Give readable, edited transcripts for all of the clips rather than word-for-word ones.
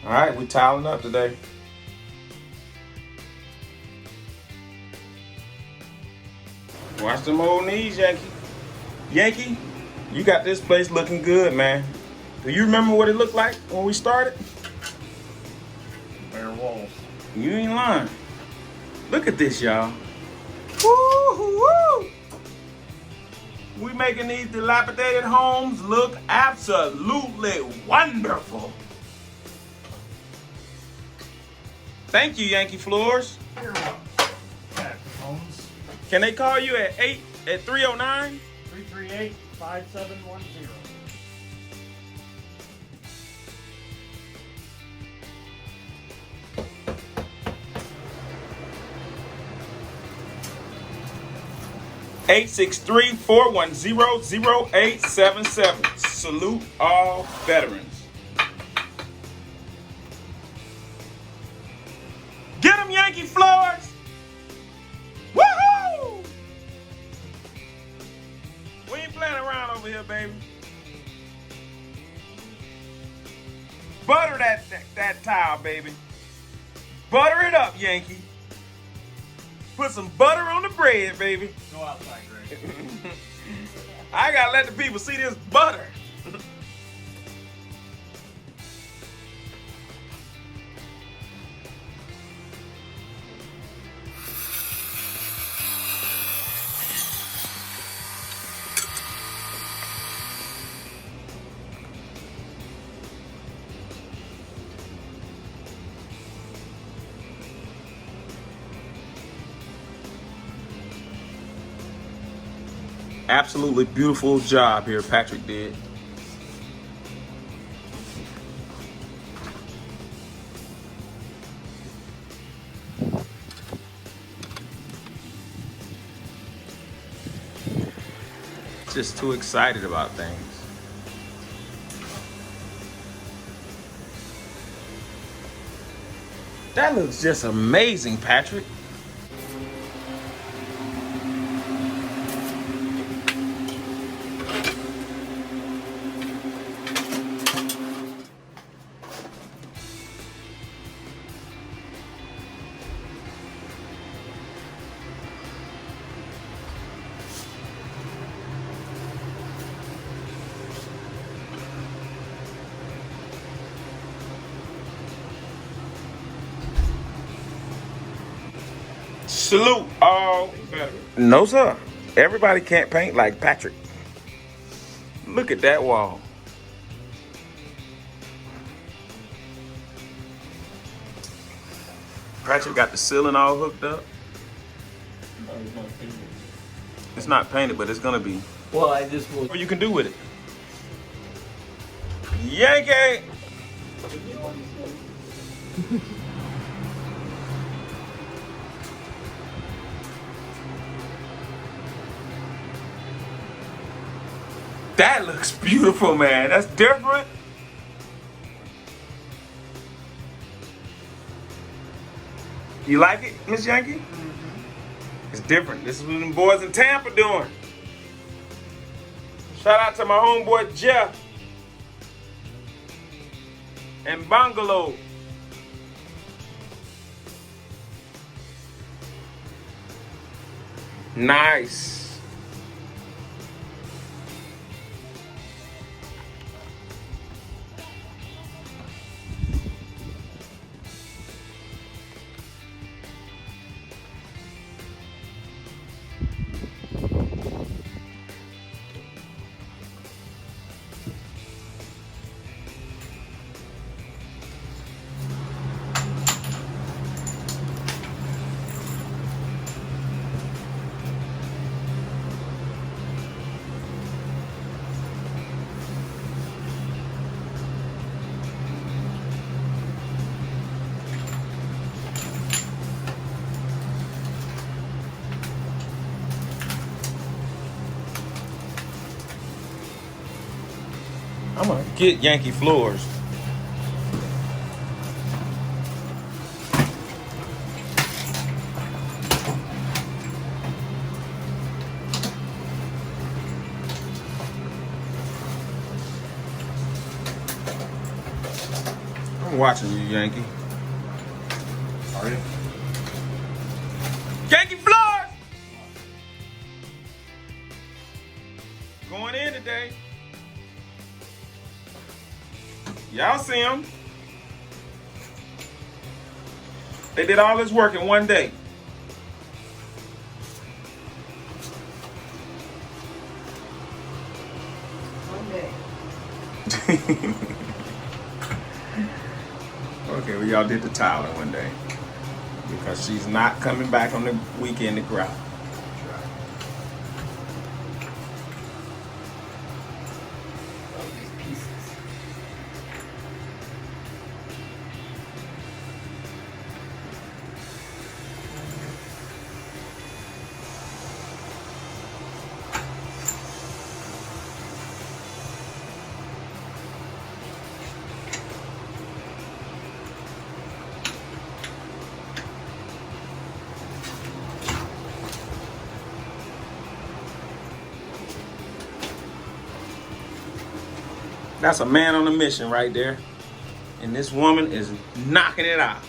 All right, we tiling up today. Watch them old knees, Yankee. Yankee, you got this place looking good, man. Do you remember what it looked like when we started? Bare walls. You ain't lying. Look at this, y'all. Woo-hoo-woo! We making these dilapidated homes look absolutely wonderful. Thank you, Yankee Floors. Homes. Can they call you at 309? 338-5710. Eight 410-0877. Salute all veterans. Get them, Yankee Floors! Woohoo! We ain't playing around over here, baby. Butter that tile, baby. Butter it up, Yankee. Put some butter on the bread, baby. Go outside, Greg. I gotta let the people see this butter. Absolutely beautiful job here Patrick did. Just too excited about things. That looks just amazing, Patrick. Salute all veterans. No, sir. Everybody can't paint like Patrick. Look at that wall. Patrick got the ceiling all hooked up. No, it's not painted. It's not painted, but it's gonna be. Well, I just will. What you can do with it. Yankee! That looks beautiful, man. That's different. You like it, Miss Yankee? Mm-hmm. It's different. This is what them boys in Tampa doing. Shout out to my homeboy Jeff and Bungalow. Nice. I'm gonna get Yankee Floors. I'm Watching you, Yankee. Are you? Yankee floors! Going in today. Y'all see them. They did all this work in one day. Okay, well, y'all did the tile in one day. Because she's not coming back on the weekend to grout. That's a man on a mission right there. And this woman is knocking it out.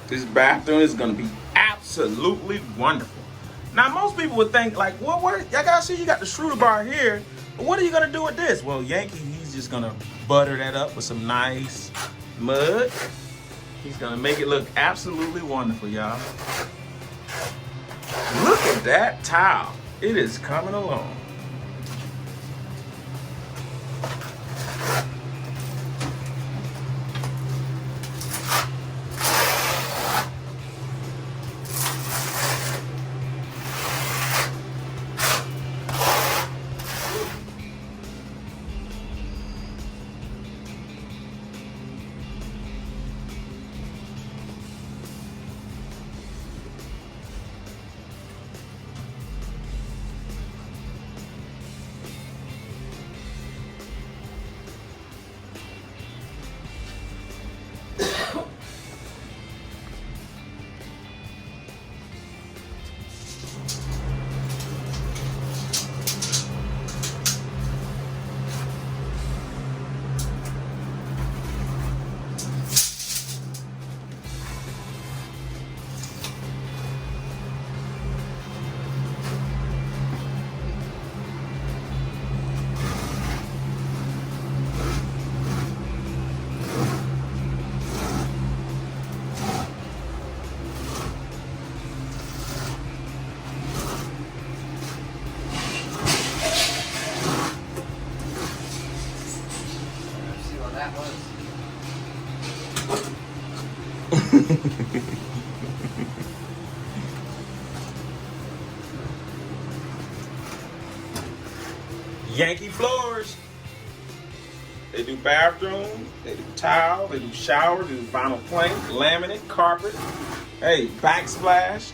This bathroom is gonna be absolutely wonderful. Now, most people would think like, well, what? Y'all gotta see, you got the Schroeder bar here. But what are you gonna do with this? Well, Yankee, he's just gonna butter that up with some nice mud. He's gonna make it look absolutely wonderful, y'all. Look at that tile. It is coming along. Yankee floors. They do bathroom, they do tile, they do shower, they do vinyl plank, laminate, carpet. Hey, backsplash.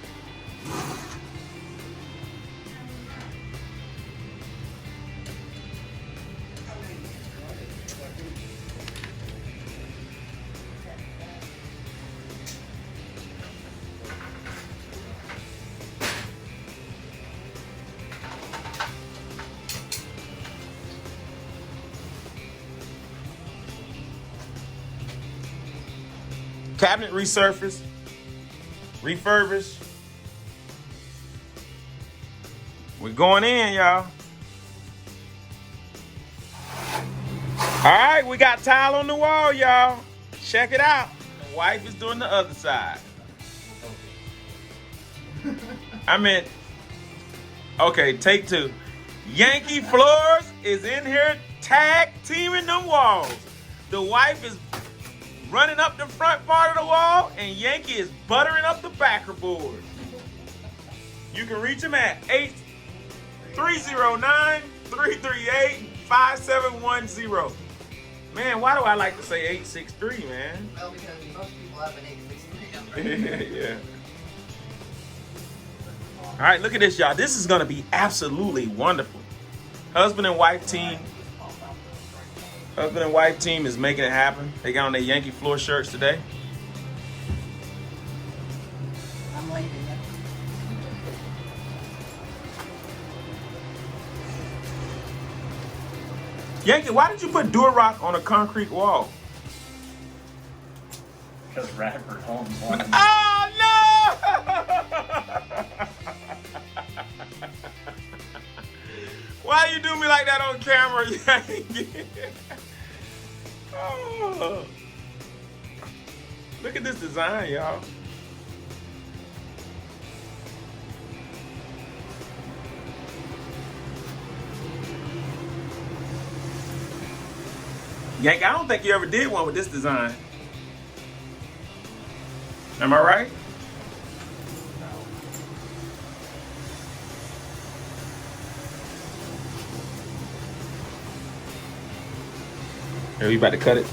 Cabinet resurfaced, refurbished. We're going in, y'all. All right, we got tile on the wall, y'all. Check it out. The wife is doing the other side. I meant, okay, take two. Yankee Floors is in here tag teaming them walls. The wife is running up the front part of the wall, and Yankee is buttering up the backer board. You can reach him at 309-338-5710. Man, why do I like to say 863, man? Well, because most people have an 863 number. Yeah. All right, look at this, y'all. This is gonna be absolutely wonderful. Husband and wife team is making it happen. They got on their Yankee floor shirts today. I'm leaving you. Yankee, why did you put Durock on a concrete wall? Because Radford Homes wanted Oh no! Why you do me like that on camera, Yankee? Oh. Look at this design, y'all. Yank, I don't think you ever did one with this design. Am I right? Are you about to cut it?